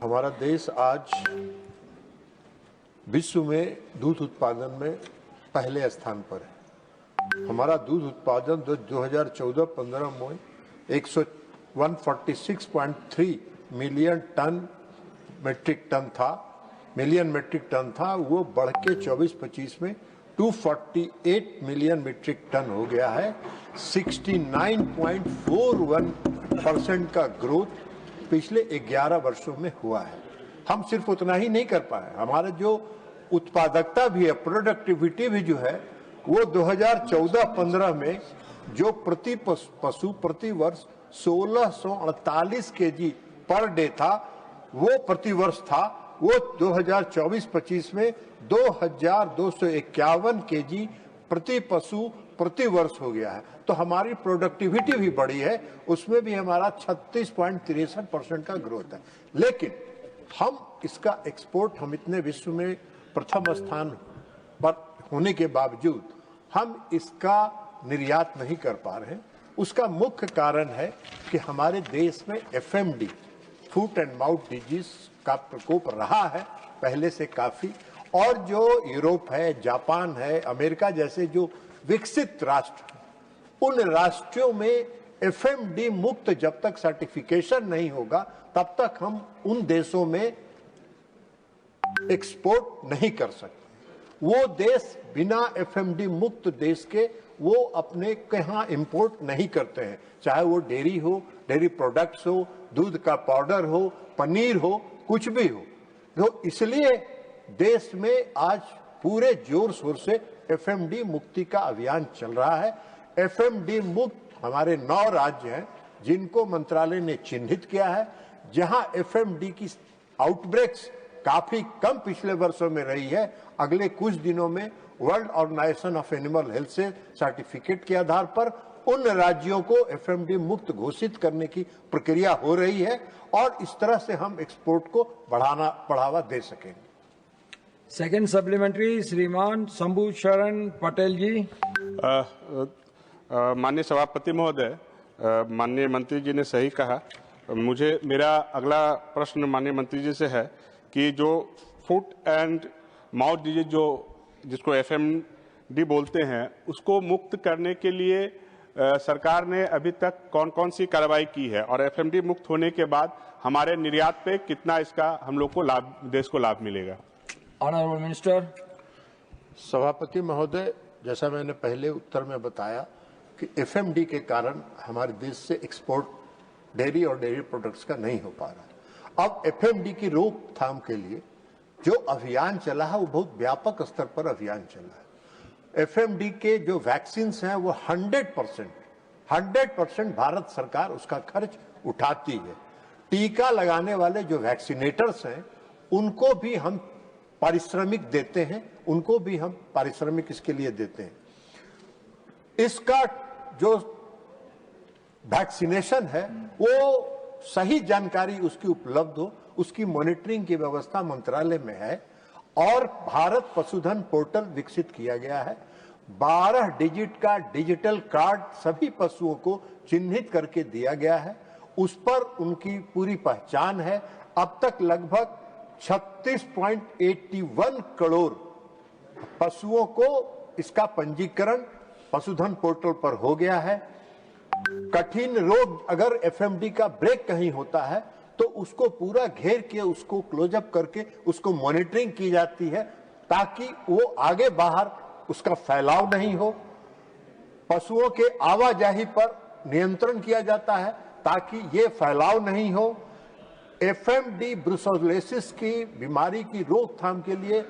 हमारा देश आज विश्व में दूध उत्पादन में पहले स्थान पर है। हमारा दूध उत्पादन 2014-15 में 146.3 मिलियन मेट्रिक टन था। वो बढ़ के 24-25 में 248 मिलियन मीट्रिक टन हो गया है। 69.41% का ग्रोथ पिछले 11 वर्षों में हुआ है। हम सिर्फ उतना ही नहीं कर पाए, हमारा जो उत्पादकता भी है, प्रोडक्टिविटी भी जो है, वो 2014-15 में जो प्रति पशु प्रति वर्ष 1648 केजी पर डे था, वो प्रति वर्ष था, वो 2024-25 में 2251 केजी प्रति पशु प्रति वर्ष हो गया है। तो हमारी प्रोडक्टिविटी भी बढ़ी है, उसमें भी हमारा 36.63% का ग्रोथ है। लेकिन हम इसका एक्सपोर्ट, हम इतने विश्व में प्रथम स्थान पर होने के बावजूद हम इसका निर्यात नहीं कर पा रहे हैं। उसका मुख्य कारण है कि हमारे देश में FMD, foot and mouth disease का प्रकोप रहा है पहले से काफी, और जो यूरोप है, जापान है, अमेरिका जैसे जो विकसित राष्ट्र, उन राष्ट्रों में FMD मुक्त जब तक सर्टिफिकेशन नहीं होगा तब तक हम उन देशों में एक्सपोर्ट नहीं कर सकते। वो देश बिना FMD मुक्त देश के वो अपने यहाँ इंपोर्ट नहीं करते हैं, चाहे वो डेयरी हो, डेयरी प्रोडक्ट्स हो, दूध का पाउडर हो, पनीर हो, कुछ भी हो। तो इसलिए देश में आज पूरे जोर शोर से FMD मुक्ति का अभियान चल रहा है। FMD मुक्त हमारे 9 राज्य हैं जिनको मंत्रालय ने चिन्हित किया है, जहां FMD की आउटब्रेक्स काफी कम पिछले वर्षों में रही है। अगले कुछ दिनों में world organisation of animal health से सर्टिफिकेट के आधार पर उन राज्यों को FMD मुक्त घोषित करने की प्रक्रिया हो रही है, और इस तरह से हम एक्सपोर्ट को बढ़ावा दे सकेंगे। सेकंड सप्लीमेंट्री, श्रीमान शंभू शरण पटेल जी। माननीय सभापति महोदय, माननीय मंत्री जी ने सही कहा। मेरा अगला प्रश्न माननीय मंत्री जी से है कि जो फूट एंड माउथ डिजीज जिसको FMD बोलते हैं, उसको मुक्त करने के लिए सरकार ने अभी तक कौन कौन सी कार्रवाई की है, और FMD मुक्त होने के बाद हमारे निर्यात पे कितना इसका हम लोग को लाभ, देश को लाभ मिलेगा? Honourable minister. सभापति महोदय, जैसा मैंने पहले उत्तर में बताया कि FMD के कारण हमारे देश से एक्सपोर्ट डेयरी और डेयरी प्रोडक्ट्स का नहीं हो पा रहा है। अब FMD की रोकथाम के लिए जो अभियान चला है वो बहुत व्यापक स्तर पर अभियान चला है। FMD के जो वैक्सीन हैं वो 100% भारत सरकार उसका खर्च उठाती है। टीका लगाने वाले जो वैक्सीनेटर्स हैं उनको भी हम पारिश्रमिक देते हैं, उनको भी हम पारिश्रमिक इसके लिए देते हैं। इसका जो वैक्सीनेशन है वो सही जानकारी उसकी उपलब्ध हो, उसकी मॉनिटरिंग की व्यवस्था मंत्रालय में है, और भारत पशुधन पोर्टल विकसित किया गया है। 12 डिजिट का डिजिटल कार्ड सभी पशुओं को चिन्हित करके दिया गया है, उस पर उनकी पूरी पहचान है। अब तक लगभग 36.81 करोड़ पशुओं को इसका पंजीकरण पशुधन पोर्टल पर हो गया है। कठिन रोग अगर FMD का ब्रेक कहीं होता है तो उसको पूरा घेर के, उसको क्लोजअप करके उसको मॉनिटरिंग की जाती है ताकि वो आगे बाहर उसका फैलाव नहीं हो। पशुओं के आवाजाही पर नियंत्रण किया जाता है ताकि ये फैलाव नहीं हो। FMD ब्रुसेलोसिस की बीमारी की रोकथाम के लिए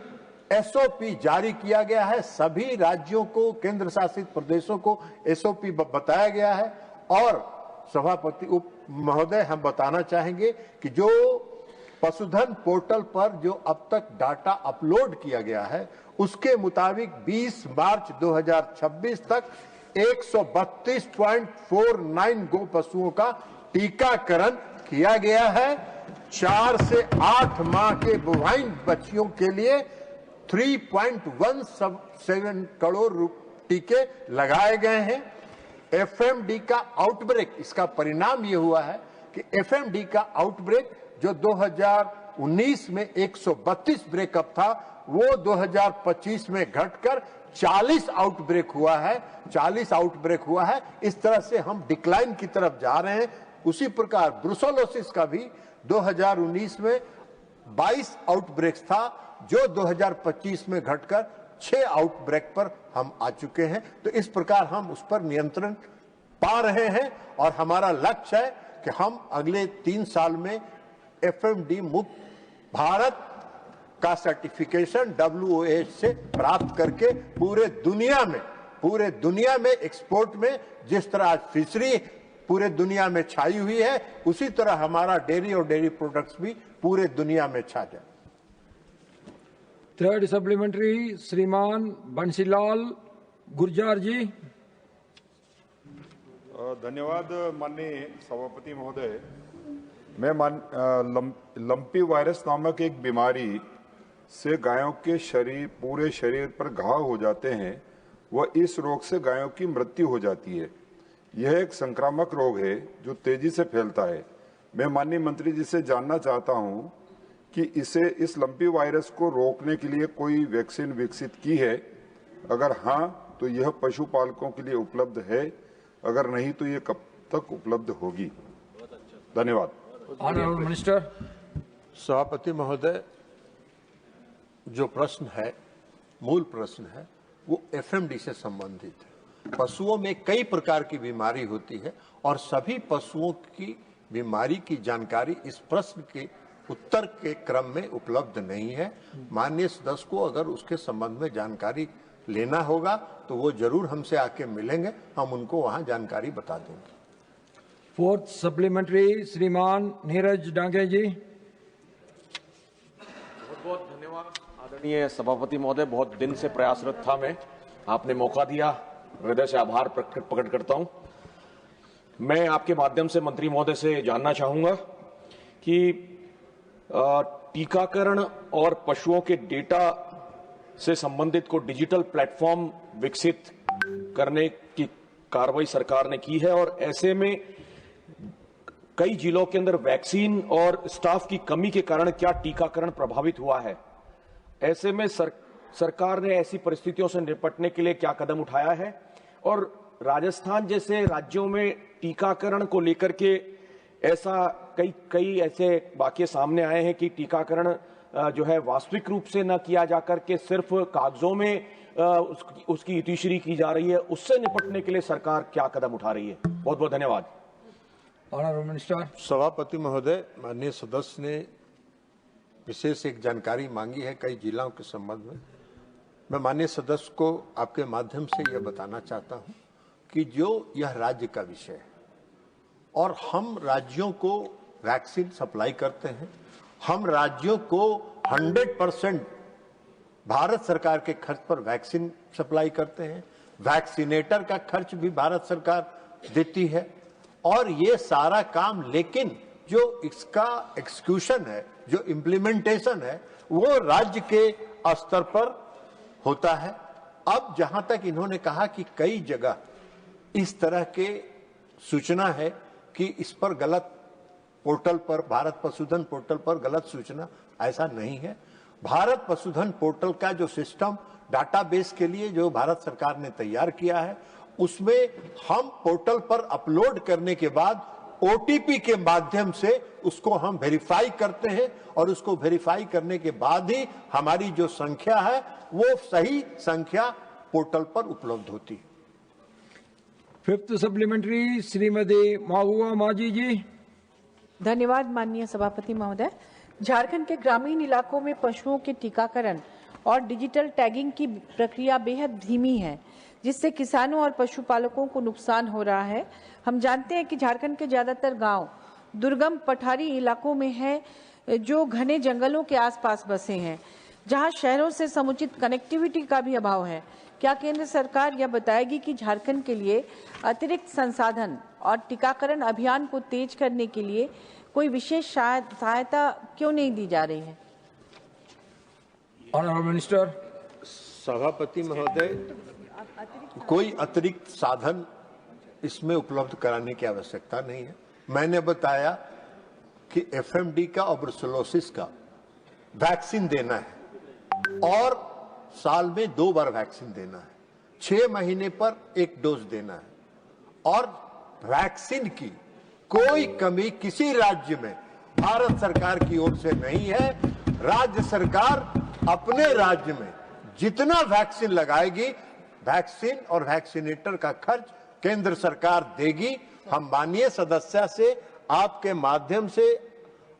SOP जारी किया गया है। सभी राज्यों को, केंद्र शासित प्रदेशों को SOP बताया गया है। और सभापति उप महोदय, हम बताना चाहेंगे कि जो पशुधन पोर्टल पर जो अब तक डाटा अपलोड किया गया है उसके मुताबिक 20 मार्च 2026 तक 132.49 गो पशुओं का टीकाकरण किया गया है। 4 से 8 माह के बोवाइन बच्चियों के लिए 3.17 करोड़ टीके लगाए गए हैं। FMD का आउटब्रेक, इसका परिणाम ये हुआ है कि FMD का आउटब्रेक जो 2019 में 132 ब्रेकअप था, वो 2025 में घटकर 40 आउटब्रेक हुआ है, 40 आउटब्रेक हुआ है। इस तरह से हम डिक्लाइन की तरफ जा रहे हैं। उसी प्रकार ब्रुसेलोसिस का भी 2019 में 22 आउटब्रेक्स था, जो 2025 में घटकर 6 आउटब्रेक पर हम आ चुके हैं। तो इस प्रकार हम उस पर नियंत्रण पा रहे हैं और हमारा लक्ष्य है कि हम अगले 3 साल में FMD मुक्त भारत का सर्टिफिकेशन WOH से प्राप्त करके पूरे दुनिया में एक्सपोर्ट में जिस तरह आज फिशरी पूरे दुनिया में छाई हुई है, उसी तरह हमारा डेयरी और डेयरी प्रोडक्ट्स भी पूरे दुनिया में छा जाए। थर्ड सप्लीमेंट्री श्रीमान बंसीलाल गुर्जर जी। धन्यवाद माननीय सभापति महोदय। मैं लंपी वायरस नामक एक बीमारी से गायों के पूरे शरीर पर घाव हो जाते हैं, वह इस रोग से गायों की मृत्यु हो जाती है। यह एक संक्रामक रोग है जो तेजी से फैलता है। मैं माननीय मंत्री जी से जानना चाहता हूं कि इस लंपी वायरस को रोकने के लिए कोई वैक्सीन विकसित की है? अगर हां तो यह पशुपालकों के लिए उपलब्ध है, अगर नहीं तो यह कब तक उपलब्ध होगी? धन्यवाद। Honourable minister. सभापति महोदय, जो प्रश्न है, मूल प्रश्न है, वो FMD से संबंधित है। पशुओं में कई प्रकार की बीमारी होती है और सभी पशुओं की बीमारी की जानकारी इस प्रश्न के उत्तर के क्रम में उपलब्ध नहीं है। माननीय सदस्य को अगर उसके संबंध में जानकारी लेना होगा तो वो जरूर हमसे आके मिलेंगे, हम उनको वहां जानकारी बता देंगे। फोर्थ सप्लीमेंट्री श्रीमान नीरज डांगे जी। बहुत बहुत धन्यवाद आदरणीय सभापति महोदय। बहुत दिन से प्रयासरत था मैं, आपने मौका दिया, हृदय से आभार प्रकट करता हूं। मैं आपके माध्यम से मंत्री महोदय से जानना चाहूंगा कि टीकाकरण और पशुओं के डेटा से संबंधित को डिजिटल प्लेटफॉर्म विकसित करने की कार्रवाई सरकार ने की है और ऐसे में कई जिलों के अंदर वैक्सीन और स्टाफ की कमी के कारण क्या टीकाकरण प्रभावित हुआ है? ऐसे में सरकार ने ऐसी परिस्थितियों से निपटने के लिए क्या कदम उठाया है? और राजस्थान जैसे राज्यों में टीकाकरण को लेकर के ऐसा कई ऐसे वाकये सामने आए हैं कि टीकाकरण जो है वास्तविक रूप से न किया जाकर के सिर्फ कागजों में उसकी इतिश्री की जा रही है। उससे निपटने के लिए सरकार क्या कदम उठा रही है? बहुत बहुत धन्यवाद। Honourable minister. सभापति महोदय, माननीय सदस्य ने विशेष एक जानकारी मांगी है कई जिलों के संबंध में। मैं माननीय सदस्य को आपके माध्यम से यह बताना चाहता हूं कि जो यह राज्य का विषय है और हम राज्यों को वैक्सीन सप्लाई करते हैं, हम राज्यों को 100% भारत सरकार के खर्च पर वैक्सीन सप्लाई करते हैं, वैक्सीनेटर का खर्च भी भारत सरकार देती है और ये सारा काम, लेकिन जो इसका एक्सक्यूशन है, जो इम्प्लीमेंटेशन है, वो राज्य के स्तर पर होता है। अब जहां तक इन्होंने कहा कि कई जगह इस तरह के सूचना है कि इस पर गलत पोर्टल पर, भारत पशुधन पोर्टल पर गलत सूचना, ऐसा नहीं है। भारत पशुधन पोर्टल का जो सिस्टम डाटाबेस के लिए जो भारत सरकार ने तैयार किया है, उसमें हम पोर्टल पर अपलोड करने के बाद OTP के माध्यम से उसको हम वेरीफाई करते हैं और उसको वेरीफाई करने के बाद ही हमारी जो संख्या है वो सही संख्या पोर्टल पर उपलब्ध होती है। फिफ्थ सप्लीमेंट्री श्रीमती महुआ माझी जी। धन्यवाद माननीय सभापति महोदय। झारखंड के ग्रामीण इलाकों में पशुओं के टीकाकरण और डिजिटल टैगिंग की प्रक्रिया बेहद धीमी है, जिससे किसानों और पशुपालकों को नुकसान हो रहा है। हम जानते हैं कि झारखंड के ज्यादातर गांव दुर्गम पठारी इलाकों में है, जो घने जंगलों के आसपास बसे हैं, जहां शहरों से समुचित कनेक्टिविटी का भी अभाव है। क्या केंद्र सरकार यह बताएगी कि झारखंड के लिए अतिरिक्त संसाधन और टीकाकरण अभियान को तेज करने के लिए कोई विशेष सहायता क्यों नहीं दी जा रही है? Honourable minister. सभापति महोदय, कोई अतिरिक्त साधन इसमें उपलब्ध कराने की आवश्यकता नहीं है। मैंने बताया कि FMD का और ब्रुसेलोसिस का वैक्सीन देना है और साल में 2 बार वैक्सीन देना है, 6 महीने पर 1 डोज देना है और वैक्सीन की कोई कमी किसी राज्य में भारत सरकार की ओर से नहीं है। राज्य सरकार अपने राज्य में जितना वैक्सीन लगाएगी, वैक्सीन और वैक्सीनेटर का खर्च केंद्र सरकार देगी। हम माननीय सदस्य से आपके माध्यम से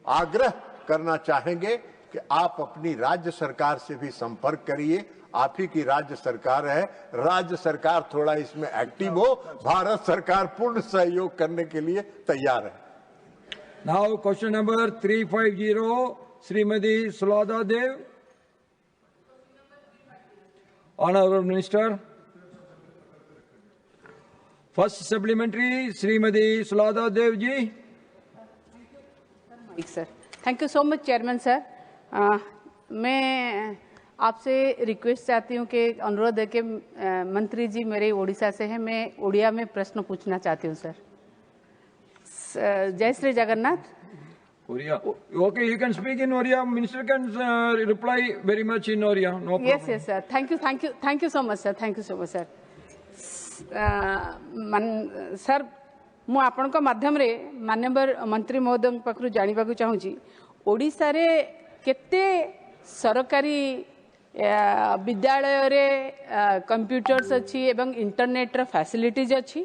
आग्रह करना चाहेंगे कि आप अपनी राज्य सरकार से भी संपर्क करिए। आप ही की राज्य सरकार है, राज्य सरकार थोड़ा इसमें एक्टिव हो, भारत सरकार पूर्ण सहयोग करने के लिए तैयार है। Now question number 350, Srimati Sulada Dev. Honorable Minister. First supplementary, Srimati Sulada Dev ji. Sir, thank you so much chairman sir. मैं आपसे रिक्वेस्ट चाहती हूँ कि अनुरोध है कि मंत्री जी मेरे उड़ीसा से हैं, मैं उड़िया में प्रश्न पूछना चाहती हूँ सर। जय Shri Jagannath. Oriya. Okay, you can speak in Oriya. Minister can reply very much in Oriya. No problem. Yes, yes, sir. Thank you so much, sir. Thank you so much, sir. Sir मु आपण को माध्यम रे माननीय मंत्री महोदय पाखरु जानिबा को चाहूची, ओडिसा रे केते सरकारी विद्यालय रे कंप्यूटर्स अच्छी एवं इंटरनेट रे फैसिलिटीज अच्छी